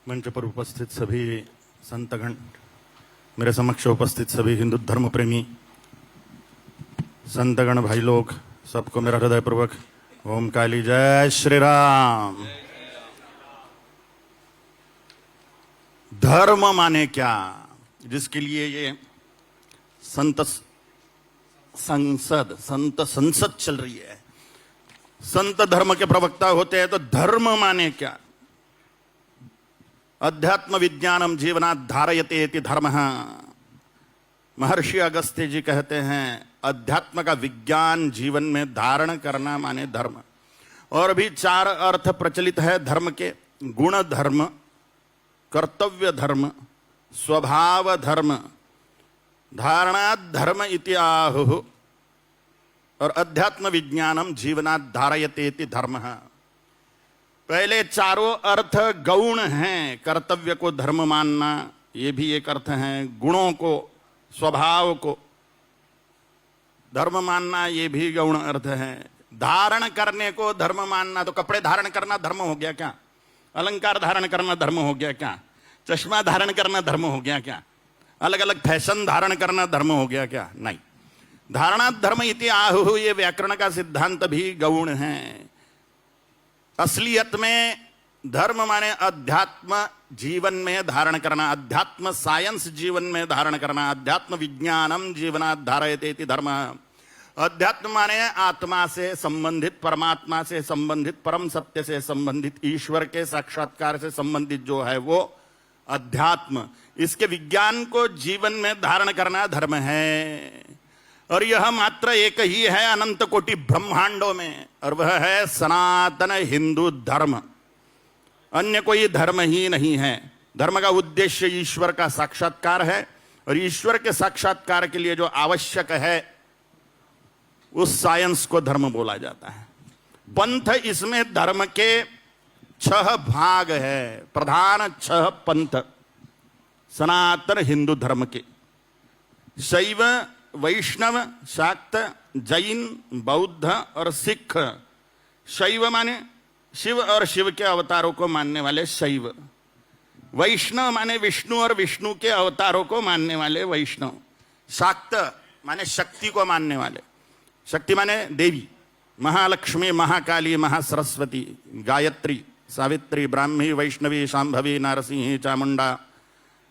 मंच पर उपस्थित सभी संतगण, मेरे समक्ष उपस्थित सभी हिंदू धर्म प्रेमी संतगण भाई लोग, सबको मेरा हृदयपूर्वक ओम काली जय श्री राम। धर्म माने क्या, जिसके लिए ये संत संसद चल रही है। संत धर्म के प्रवक्ता होते हैं, तो धर्म माने क्या। अध्यात्म विज्ञानम जीवनात् धारयते इति धर्मः। महर्षि अगस्त्य जी कहते हैं अध्यात्म का विज्ञान जीवन में धारण करना माने धर्म। और भी चार अर्थ प्रचलित है धर्म के: गुण धर्म, कर्तव्य धर्म, स्वभाव धर्म, धारणात् धर्म इति आहुः। और अध्यात्म विज्ञानम जीवनात् धारयते इति धर्मः। पहले चारों अर्थ गौण हैं। कर्तव्य को धर्म मानना, ये भी एक अर्थ है। गुणों को, स्वभाव को धर्म मानना, ये भी गौण अर्थ है। धारण करने को धर्म मानना, तो कपड़े धारण करना धर्म हो गया क्या? अलंकार धारण करना धर्म हो गया क्या? चश्मा धारण करना धर्म हो गया क्या? अलग अलग फैशन धारण करना धर्म हो गया क्या? नहीं। धारणा धर्म इति आहुः, ये व्याकरण का सिद्धांत भी गौण है। असलियत में धर्म माने अध्यात्म जीवन में धारण करना, अध्यात्म साइंस जीवन में धारण करना। अध्यात्म विज्ञानम जीवनात् धारयते इति धर्म। अध्यात्म माने आत्मा से संबंधित, परमात्मा से संबंधित, परम सत्य से संबंधित, ईश्वर के साक्षात्कार से संबंधित जो है वो अध्यात्म। इसके विज्ञान को जीवन में धारण करना धर्म है। और यह मात्र एक ही है अनंत कोटि ब्रह्मांडों में, और वह है सनातन हिंदू धर्म। अन्य कोई धर्म ही नहीं है। धर्म का उद्देश्य ईश्वर का साक्षात्कार है, और ईश्वर के साक्षात्कार के लिए जो आवश्यक है उस साइंस को धर्म बोला जाता है। पंथ, इसमें धर्म के 6 भाग है, प्रधान 6 पंथ सनातन हिंदू धर्म के: शैव, वैष्णव, शाक्त, जैन, बौद्ध और सिख। शैव माने शिव और शिव के अवतारों को मानने वाले शैव। वैष्णव माने विष्णु और विष्णु के अवतारों को मानने वाले वैष्णव। शाक्त माने शक्ति को मानने वाले। शक्ति माने देवी, महालक्ष्मी, महाकाली, महासरस्वती, गायत्री, सावित्री, ब्राह्मी, वैष्णवी, शांभवी, नारसिंही, चामुंडा,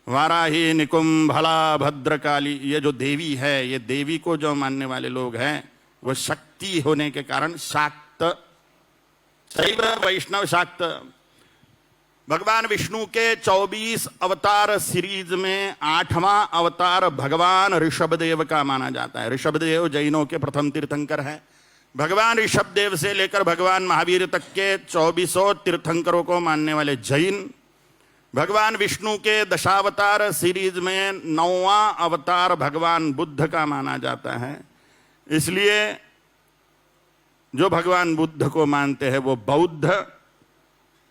वाराही, निकुंभला, भद्रकाली। ये जो देवी है, ये देवी को जो मानने वाले लोग हैं वो शक्ति होने के कारण शाक्त, शैव, वैष्णव, शाक्त। भगवान विष्णु के 24 अवतार सीरीज में 8वां अवतार भगवान ऋषभदेव का माना जाता है। ऋषभदेव जैनों के प्रथम तीर्थंकर हैं। भगवान ऋषभदेव से लेकर भगवान महावीर तक के 24 तीर्थंकरों को मानने वाले जैन। भगवान विष्णु के दशावतार सीरीज में 9वां अवतार भगवान बुद्ध का माना जाता है। इसलिए जो भगवान बुद्ध को मानते हैं वो बौद्ध।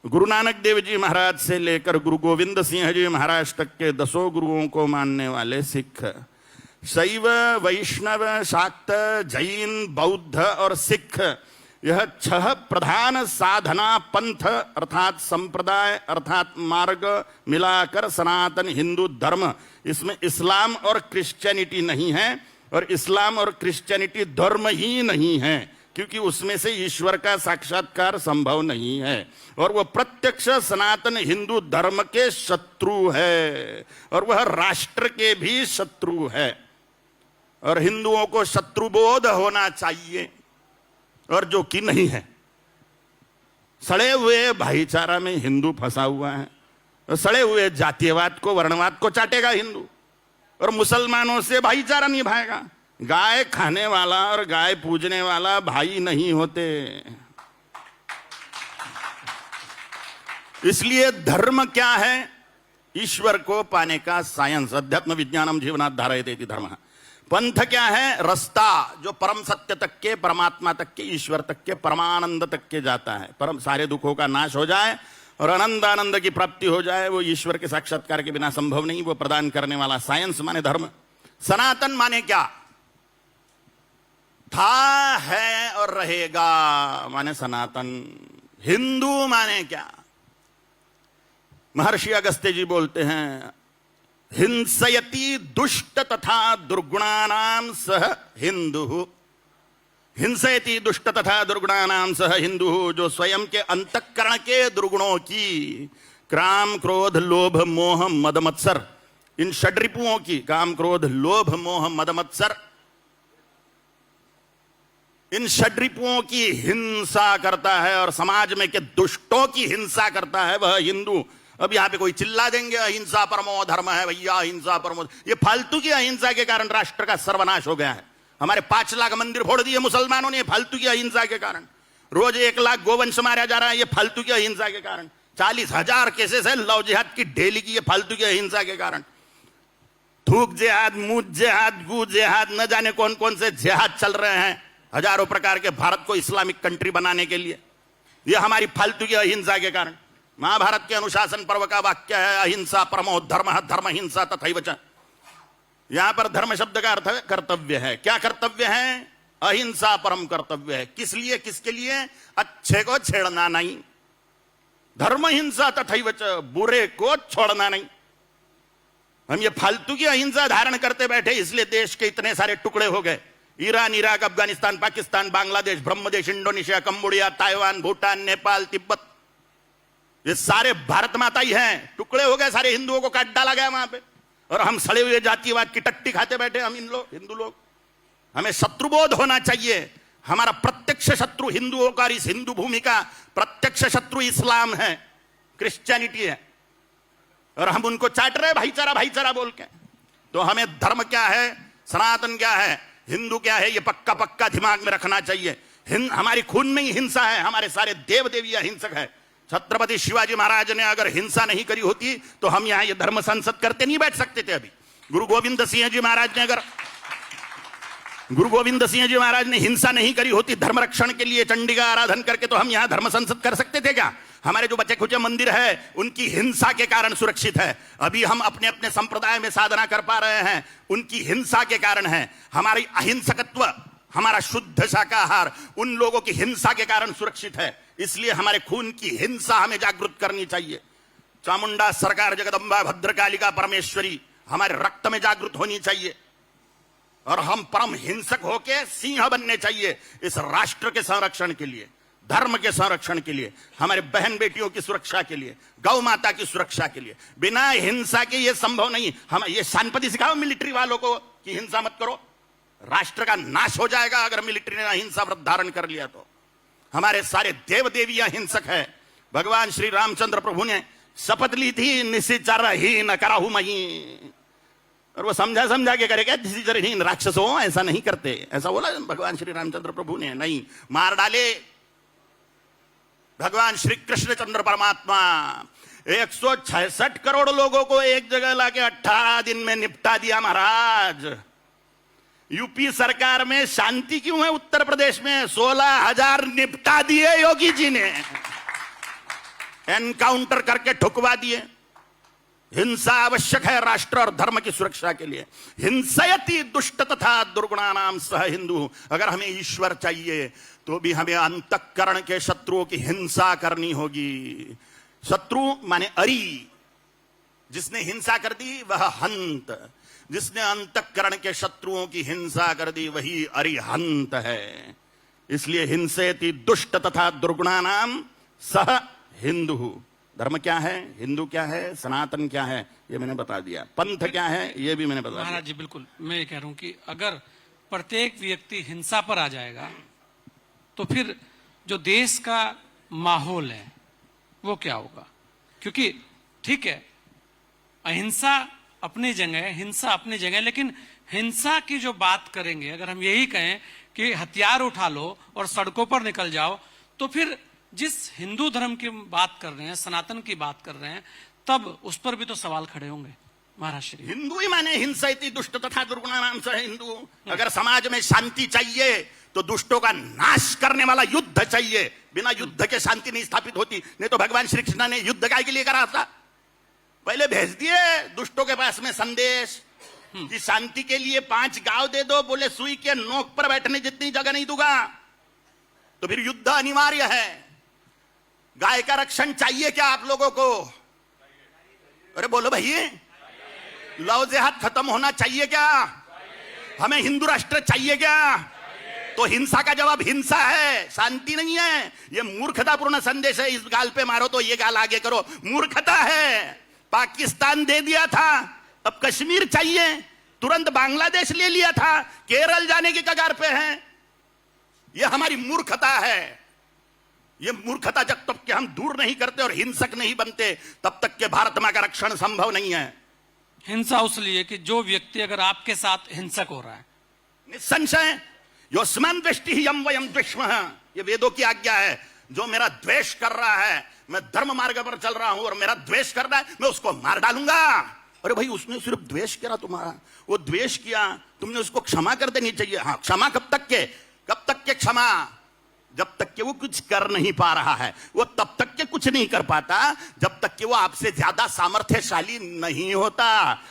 गुरु नानक देव जी महाराज से लेकर गुरु गोविंद सिंह जी महाराज तक के 10 गुरुओं को मानने वाले सिख। शैव, वैष्णव, शाक्त, जैन, बौद्ध और सिख, यह 6 प्रधान साधना पंथ अर्थात संप्रदाय अर्थात मार्ग मिलाकर सनातन हिंदू धर्म। इसमें इस्लाम और क्रिश्चियनिटी नहीं है, और इस्लाम और क्रिश्चियनिटी धर्म ही नहीं है, क्योंकि उसमें से ईश्वर का साक्षात्कार संभव नहीं है। और वह प्रत्यक्ष सनातन हिंदू धर्म के शत्रु है, और वह राष्ट्र के भी शत्रु है। और हिंदुओं को शत्रुबोध होना चाहिए, और जो कि नहीं है। सड़े हुए भाईचारा में हिंदू फंसा हुआ है। सड़े हुए जातीयवाद को, वर्णवाद को चाटेगा हिंदू, और मुसलमानों से भाईचारा निभाएगा। गाय खाने वाला और गाय पूजने वाला भाई नहीं होते। इसलिए धर्म क्या है? ईश्वर को पाने का साइंस। अध्यात्म विज्ञानम जीवनात् धारयते इति धर्मः। पंथ क्या है? रास्ता, जो परम सत्य तक के, परमात्मा तक के, ईश्वर तक के, परमानंद तक के जाता है। परम सारे दुखों का नाश हो जाए और अनंत आनंद की प्राप्ति हो जाए, वो ईश्वर के साक्षात्कार के बिना संभव नहीं। वो प्रदान करने वाला साइंस माने धर्म। सनातन माने क्या? था, है और रहेगा माने सनातन। हिंदू माने क्या? महर्षि अगस्त्य जी बोलते हैं, हिंसयति दुष्ट तथा दुर्गुणानाम सह हिंदु। हिंसयति दुष्ट तथा दुर्गुणानाम सह हिंदु, जो स्वयं के अंतःकरण के दुर्गुणों की, काम क्रोध लोभ मोह मद मत्सर, इन षड्रिपुओं की, काम क्रोध लोभ मोह मद मत्सर, इन षड्रिपुओं की हिंसा करता है और समाज में के दुष्टों की हिंसा करता है, वह हिंदू। अब यहां पे कोई चिल्ला देंगे अहिंसा परमो धर्म है, भैया अहिंसा परमो, ये फालतू की अहिंसा के कारण राष्ट्र का सर्वनाश हो गया है। हमारे 5 लाख मंदिर फोड़ दिए मुसलमानों ने फालतू की अहिंसा के कारण। रोज 1 लाख गोवंश मारा जा रहा है, ये फालतू की अहिंसा के कारण। 40,000 केसेस है लव जिहाद की डेली की, ये फालतू की अहिंसा के कारण। थूक जिहाद, मूत जिहाद, गू जिहाद, न जाने कौन कौन से जिहाद चल रहे हैं हजारों प्रकार के, भारत को इस्लामिक कंट्री बनाने के लिए, यह हमारी फालतू की अहिंसा के कारण। महाभारत के अनुशासन पर्व का वाक्य है, अहिंसा परमो धर्म, धर्म हिंसा तथैव च। यहां पर धर्म शब्द का अर्थ है कर्तव्य है। क्या कर्तव्य है? अहिंसा परम कर्तव्य है। किस लिए, किसके लिए? अच्छे को छेड़ना नहीं, धर्म हिंसा तथैव च, बुरे को छोड़ना नहीं। हम ये फालतू की अहिंसा धारण करते बैठे, इसलिए देश के इतने सारे टुकड़े हो गए। Iran, Iraq, Afghanistan, Pakistan, Bangladesh, Brahmadesh, Indonesia, Cambodia, Taiwan, Bhutan, Nepal, Tibet, ये सारे भारत माता ही हैं। टुकड़े हो गए, सारे हिंदुओं को काट डाला गया वहां पे, और हम सड़े हुए जातिवाद की टट्टी खाते बैठे। हम हिंदू लोग, हमें शत्रुबोध होना चाहिए। हमारा प्रत्यक्ष शत्रु हिंदुओं का, इस हिंदू भूमि का प्रत्यक्ष शत्रु इस्लाम है, क्रिश्चियनिटी है, और हम उनको चाट रहे भाईचारा भाईचारा बोल के। तो हमें धर्म क्या है, सनातन क्या है, हिंदू क्या है, ये पक्का पक्का दिमाग में रखना चाहिए। हमारी खून में ही हिंसा है, हमारे सारे देव देवियां हिंसक है। छत्रपति शिवाजी महाराज ने अगर हिंसा नहीं करी होती तो हम यहां ये धर्म संसद करते नहीं बैठ सकते थे। अभी गुरु गोविंद सिंह जी महाराज ने हिंसा नहीं करी होती धर्म रक्षण के लिए, चंडी का आराधन करके, तो हम यहां धर्म संसद कर सकते थे क्या? हमारे जो बचे खुचे मंदिर है उनकी हिंसा के कारण सुरक्षित है। अभी हम अपने अपने संप्रदाय में साधना कर पा रहे हैं, उनकी हिंसा के कारण है। हमारी अहिंसकत्व, हमारा शुद्ध शाकाहार उन लोगों की हिंसा के कारण सुरक्षित है। इसलिए हमारे खून की हिंसा हमें जागृत करनी चाहिए। चामुंडा सरकार, जगदम्बा, भद्रकालिका, परमेश्वरी हमारे रक्त में जागृत होनी चाहिए, और हम परम हिंसक होके सिंह बनने चाहिए इस राष्ट्र के संरक्षण के लिए, धर्म के संरक्षण के लिए, हमारे बहन बेटियों की सुरक्षा के लिए, गौ माता की सुरक्षा के लिए। बिना हिंसा के ये संभव नहीं। हम ये शानपति सिखाओ मिलिट्री वालों को कि हिंसा मत करो, राष्ट्र का नाश हो जाएगा अगर मिलिट्री ने अहिंसा व्रत धारण कर लिया तो। हमारे सारे देव देवियां हिंसक है। भगवान श्री रामचंद्र प्रभु ने शपथ ली थी, निशिचरहीन कराहू मही, और वो समझा समझा के करेगा, निशिचरहीन राक्षसों ऐसा नहीं करते, ऐसा बोला भगवान श्री रामचंद्र प्रभु ने। नहीं, मार डाले भगवान श्री कृष्णचंद्र परमात्मा। 166 करोड़ लोगों को एक जगह लाके 18 दिन में निपटा दिया महाराज। यूपी सरकार में शांति क्यों है? उत्तर प्रदेश में 16,000 निपटा दिए योगी जी ने, एनकाउंटर करके ठुकवा दिए। हिंसा आवश्यक है राष्ट्र और धर्म की सुरक्षा के लिए। हिंसयति दुष्ट तथा दुर्गुणानाम सह हिंदू। अगर हमें ईश्वर चाहिए तो भी हमें अंतःकरण के शत्रुओं की हिंसा करनी होगी। शत्रु माने अरी, जिसने हिंसा कर दी वह हंत, जिसने अंतःकरण के शत्रुओं की हिंसा कर दी वही अरिहंत है। इसलिए हिंसेति दुष्ट तथा दुर्गुणानाम सह हिंदु। धर्म क्या है, हिंदू क्या है, सनातन क्या है, ये मैंने बता दिया। पंथ क्या है ये भी मैंने बता दिया। महाराज जी बिल्कुल, मैं ये कह रहा हूं कि अगर प्रत्येक व्यक्ति हिंसा पर आ जाएगा तो फिर जो देश का माहौल है वो क्या होगा? क्योंकि ठीक है, अहिंसा अपनी जगह है, हिंसा अपनी जगह है, लेकिन हिंसा की जो बात करेंगे, अगर हम यही कहें कि हथियार उठा लो और सड़कों पर निकल जाओ, तो फिर जिस हिंदू धर्म की बात कर रहे हैं, सनातन की बात कर रहे हैं, तब उस पर भी तो सवाल खड़े होंगे। महाराज श्री, हिंदू ही माने हिंसयति दुष्ट तथा दुर्गुणानाम सह हिंदू। अगर समाज में शांति चाहिए तो दुष्टों का नाश करने वाला युद्ध चाहिए। बिना युद्ध के शांति नहीं स्थापित होती। नहीं तो भगवान श्री कृष्ण ने युद्ध काय के लिए करा था? पहले भेज दिए दुष्टों के पास में संदेश कि शांति के लिए 5 गांव दे दो, बोले सुई के नोक पर बैठने जितनी जगह नहीं दूंगा। तो फिर युद्ध अनिवार्य है। गाय का रक्षण चाहिए क्या आप लोगों को? अरे बोलो भाई, लव जिहाद खत्म होना चाहिए क्या? हमें हिंदू राष्ट्र चाहिए क्या? तो हिंसा का जवाब हिंसा है, शांति नहीं है। ये मूर्खतापूर्ण संदेश है। इस गाल पे मारो तो ये गाल आगे करो, मूर्खता है। पाकिस्तान दे दिया था, अब कश्मीर चाहिए, तुरंत बांग्लादेश ले लिया था, केरल जाने की कगार पे है। ये हमारी मूर्खता है। ये मूर्खता जब तक कि हम दूर नहीं करते और हिंसक नहीं बनते, तब तक के भारत मां का रक्षण संभव नहीं है। हिंसा उसलिए कि जो व्यक्ति अगर आपके साथ हिंसक हो रहा है, निसंशय योस्मान द्वेष्टि यम वयम द्वेष्मः, ये वेदों की आज्ञा है। जो मेरा द्वेष कर रहा है, मैं धर्म मार्ग पर चल रहा हूं और मेरा द्वेष कर रहा है, मैं उसको मार डालूंगा। अरे भाई, उसने सिर्फ द्वेष किया तुम्हारा, वो द्वेष किया, तुमने उसको क्षमा कर देनी चाहिए। हाँ, क्षमा कब तक के क्षमा? जब तक कि वो कुछ कर नहीं पा रहा है। वो तब तक के कुछ नहीं कर पाता जब तक कि वो आपसे ज्यादा सामर्थ्यशाली नहीं होता।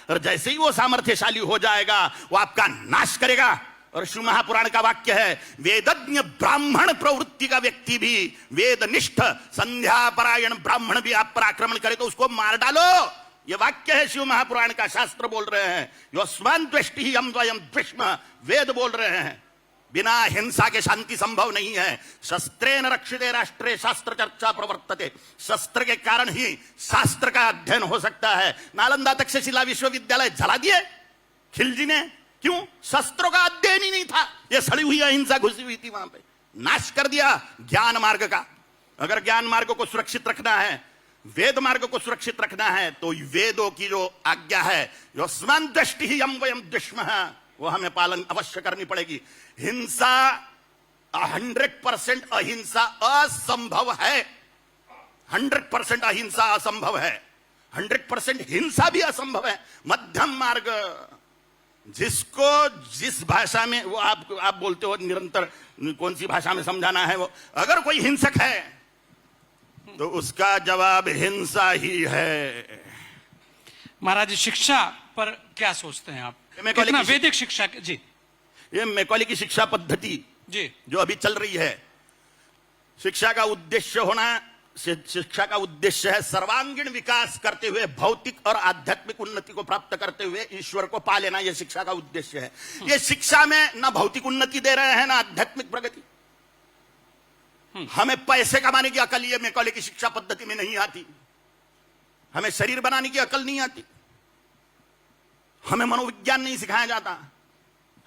और जैसे ही वो सामर्थ्यशाली हो जाएगा, वो आपका नाश करेगा। और शिव महापुराण का वाक्य है, वेदज्ञ ब्राह्मण प्रवृत्ति का व्यक्ति भी, वेदनिष्ठ संध्या परायण ब्राह्मण भी आप पर आक्रमण करे तो उसको मार डालो। ये वाक्य है शिव महापुराण का, शास्त्र बोल रहे हैं। योस्मान द्वेष्टि यम द्वयम द्विष्म, वेद बोल रहे हैं। बिना हिंसा के शांति संभव नहीं है। शस्त्रेण रक्षिते राष्ट्रे शास्त्र चर्चा प्रवर्तते, शस्त्र के कारण ही शास्त्र का अध्ययन हो सकता है। नालंदा तक्षशिला विश्वविद्यालय जला दिए खिलजी ने, क्यों? शस्त्रों का अध्ययन ही नहीं था। ये सड़ी हुई अहिंसा घुसी हुई थी वहां पे, नाश कर दिया ज्ञान मार्ग का। अगर ज्ञान मार्ग को सुरक्षित रखना है, वेद मार्ग को सुरक्षित रखना है, तो वेदों की जो आज्ञा है, योस्मान द्वेष्टि यम वयम द्विष्मः, वो हमें पालन अवश्य करनी पड़ेगी। हिंसा 100% अहिंसा असंभव है। 100% अहिंसा असंभव है, 100% हिंसा भी असंभव है। मध्यम मार्ग, जिसको जिस भाषा में वो आप बोलते हो निरंतर, कौन सी भाषा में समझाना है वो, अगर कोई हिंसक है तो उसका जवाब हिंसा ही है। महाराज जी, शिक्षा पर क्या सोचते हैं आप? कितना वैदिक शिक्षा जी, ये मैकॉले की शिक्षा पद्धति जी जो अभी चल रही है, शिक्षा का उद्देश्य है सर्वांगीण विकास करते हुए भौतिक और आध्यात्मिक उन्नति को प्राप्त करते हुए ईश्वर को पा लेना। यह शिक्षा का उद्देश्य है। ये शिक्षा में ना भौतिक उन्नति दे रहे हैं, ना आध्यात्मिक प्रगति। हमें पैसे कमाने की अकल ये मैकॉले की शिक्षा पद्धति में नहीं आती। हमें शरीर बनाने की अकल नहीं आती। हमें मनोविज्ञान नहीं सिखाया जाता।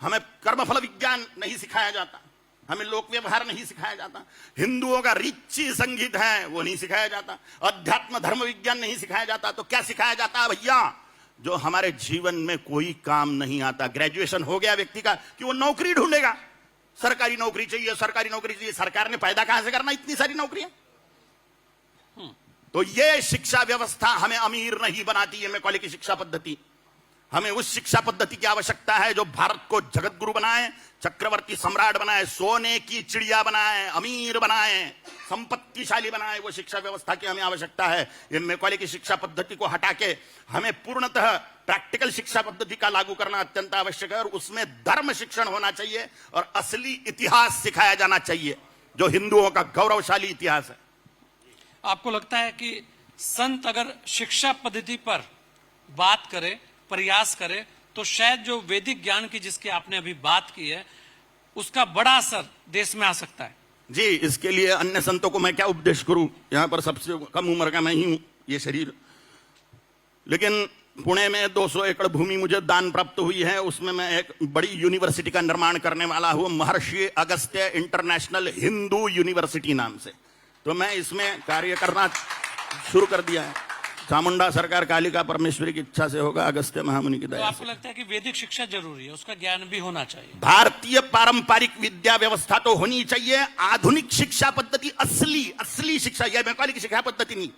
हमें कर्मफल विज्ञान नहीं सिखाया जाता। हमें लोक व्यवहार नहीं सिखाया जाता। हिंदुओं का ऋचि संगीत है, वो नहीं सिखाया जाता। अध्यात्म धर्म विज्ञान नहीं सिखाया जाता। तो क्या सिखाया जाता है भैया? जो हमारे जीवन में कोई काम नहीं आता। ग्रेजुएशन हो गया व्यक्ति का कि वो नौकरी ढूंढेगा, सरकारी नौकरी चाहिए, सरकारी नौकरी चाहिए। सरकार ने पैदा कहां से करना इतनी सारी नौकरियां? तो ये शिक्षा व्यवस्था हमें अमीर नहीं बनाती है। मैकॉले की शिक्षा पद्धति, हमें उस शिक्षा पद्धति की आवश्यकता है जो भारत को जगत गुरु बनाए, चक्रवर्ती सम्राट बनाए, सोने की चिड़िया बनाए, अमीर बनाए, संपत्तिशाली बनाए। वो शिक्षा व्यवस्था की हमें आवश्यकता है। ये मैकॉले की शिक्षा पद्धति को हटा के हमें पूर्णतः प्रैक्टिकल शिक्षा पद्धति का लागू करना अत्यंत आवश्यक है। और उसमें धर्म शिक्षण होना चाहिए और असली इतिहास सिखाया जाना चाहिए, जो हिंदुओं का गौरवशाली इतिहास है। आपको लगता है कि संत अगर शिक्षा पद्धति पर बात करे, प्रयास करे, तो शायद जो वैदिक ज्ञान की जिसकी आपने अभी बात की है, उसका बड़ा असर देश में आ सकता है? जी, इसके लिए अन्य संतों को मैं क्या उपदेश करूं? यहां पर सबसे कम उम्र का मैं ही हूं, ये शरीर। लेकिन पुणे में 200 एकड़ भूमि मुझे दान प्राप्त हुई है। उसमें मैं एक बड़ी यूनिवर्सिटी का निर्माण करने वाला हूं, महर्षि अगस्त्य इंटरनेशनल हिंदू यूनिवर्सिटी नाम से। तो मैं इसमें कार्य करना शुरू कर दिया है। चामुंडा सरकार कालिका परमेश्वरी की इच्छा से होगा, अगस्त्य महामुनि की दया से। तो आपको लगता है कि वैदिक शिक्षा जरूरी है, उसका ज्ञान भी होना चाहिए? भारतीय पारंपरिक विद्या व्यवस्था तो होनी चाहिए। आधुनिक शिक्षा पद्धति, असली शिक्षा, यह मैकॉले की शिक्षा पद्धति नहीं,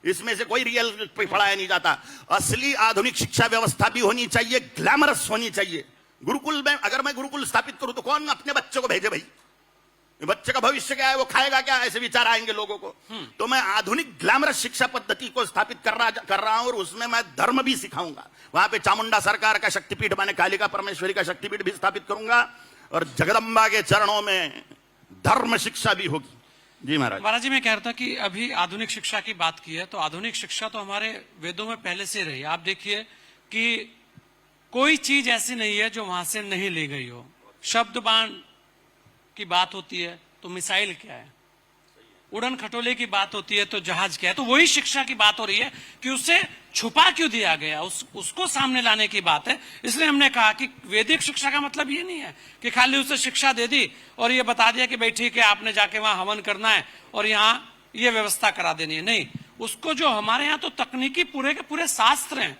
इसमें से कोई रियल पढ़ाया नहीं जाता। असली आधुनिक शिक्षा व्यवस्था भी होनी चाहिए, ग्लैमरस होनी चाहिए। गुरुकुल में अगर मैं गुरुकुल स्थापित करूं तो कौन अपने बच्चे को भेजे भाई? बच्चे का भविष्य क्या है, वो खाएगा क्या, ऐसे विचार आएंगे लोगों को। तो मैं आधुनिक ग्लैमरस शिक्षा पद्धति को स्थापित कर रहा हूं और उसमें मैं धर्म भी सिखाऊंगा। वहां पे चामुंडा सरकार का शक्तिपीठ, माने कालिका परमेश्वरी का शक्तिपीठ भी स्थापित करूंगा और जगदम्बा के चरणों में धर्म शिक्षा भी होगी। जी महाराज। महाराज जी, मैं कह रहा था कि अभी आधुनिक शिक्षा की बात की है, तो आधुनिक शिक्षा तो हमारे वेदों में पहले से रही है। आप देखिए कि कोई चीज ऐसी नहीं है जो वहां से नहीं ली गई हो। शब्द बाण की बात होती है तो मिसाइल क्या है, उड़न खटोले की बात होती है तो जहाज क्या है। तो वही शिक्षा की बात हो रही है कि उसे छुपा क्यों दिया गया, उसको सामने लाने की बात है। इसलिए हमने कहा कि वैदिक शिक्षा का मतलब ये नहीं है कि खाली उसे शिक्षा दे दी और ये बता दिया कि भाई ठीक है आपने जाके वहां हवन करना है और यहाँ ये व्यवस्था करा देनी है। नहीं, उसको जो हमारे यहाँ तो तकनीकी पूरे के पूरे शास्त्र हैं,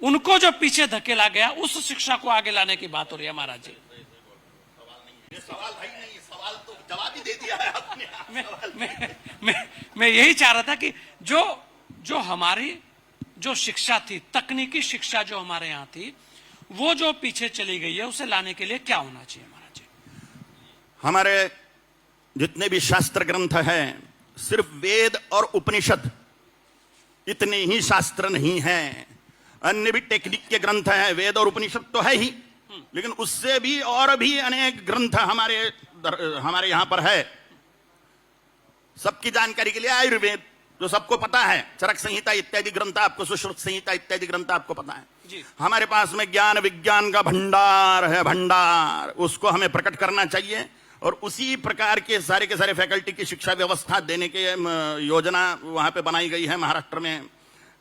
उनको जो पीछे धकेला गया उस शिक्षा को आगे लाने की बात हो रही है महाराज जी। ये सवाल है नहीं, सवाल तो जवाब ही दे दिया है आपने। मैं यही चाह रहा था कि जो हमारी जो शिक्षा थी, तकनीकी शिक्षा जो हमारे यहाँ थी, वो जो पीछे चली गई है, उसे लाने के लिए क्या होना चाहिए महाराज जी? हमारे जितने भी शास्त्र ग्रंथ हैं, सिर्फ वेद और उपनिषद इतने ही शास्त्र नहीं हैं। अन्य भी टेक्निक के ग्रंथ हैं, वेद और उपनिषद तो है ही, लेकिन उससे भी और भी अनेक ग्रंथ हमारे यहां पर है। सबकी जानकारी के लिए आयुर्वेद जो सबको पता है, चरक संहिता इत्यादि ग्रंथ आपको, सुश्रुत संहिता इत्यादि ग्रंथ आपको पता है जी। हमारे पास में ज्ञान विज्ञान का भंडार है, भंडार, उसको हमें प्रकट करना चाहिए। और उसी प्रकार के सारे फैकल्टी की शिक्षा व्यवस्था देने के योजना वहां पे बनाई गई है महाराष्ट्र में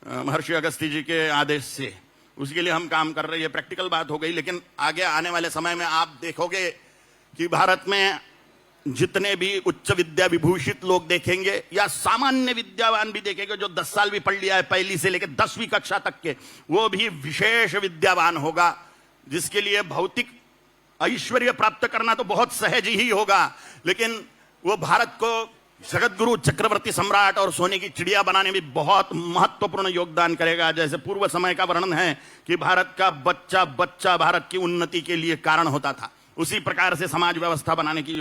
महर्षि अगस्त्य जी के आदेश से। उसके लिए हम काम कर रहे हैं। प्रैक्टिकल बात हो गई, लेकिन आगे आने वाले समय में आप देखोगे कि भारत में जितने भी उच्च विद्या विभूषित लोग देखेंगे या सामान्य विद्यावान भी देखेंगे, जो 10 साल भी पढ़ लिया है पहली से लेकर 10वीं कक्षा तक के, वो भी विशेष विद्यावान होगा, जिसके लिए भौतिक ऐश्वर्य प्राप्त करना तो बहुत सहज ही होगा, लेकिन वो भारत को जगतगुरु चक्रवर्ती सम्राट और सोने की चिड़िया बनाने में बहुत महत्वपूर्ण योगदान करेगा। जैसे पूर्व समय का वर्णन है कि भारत का बच्चा बच्चा भारत की उन्नति के लिए कारण होता था, उसी प्रकार से समाज व्यवस्था बनाने की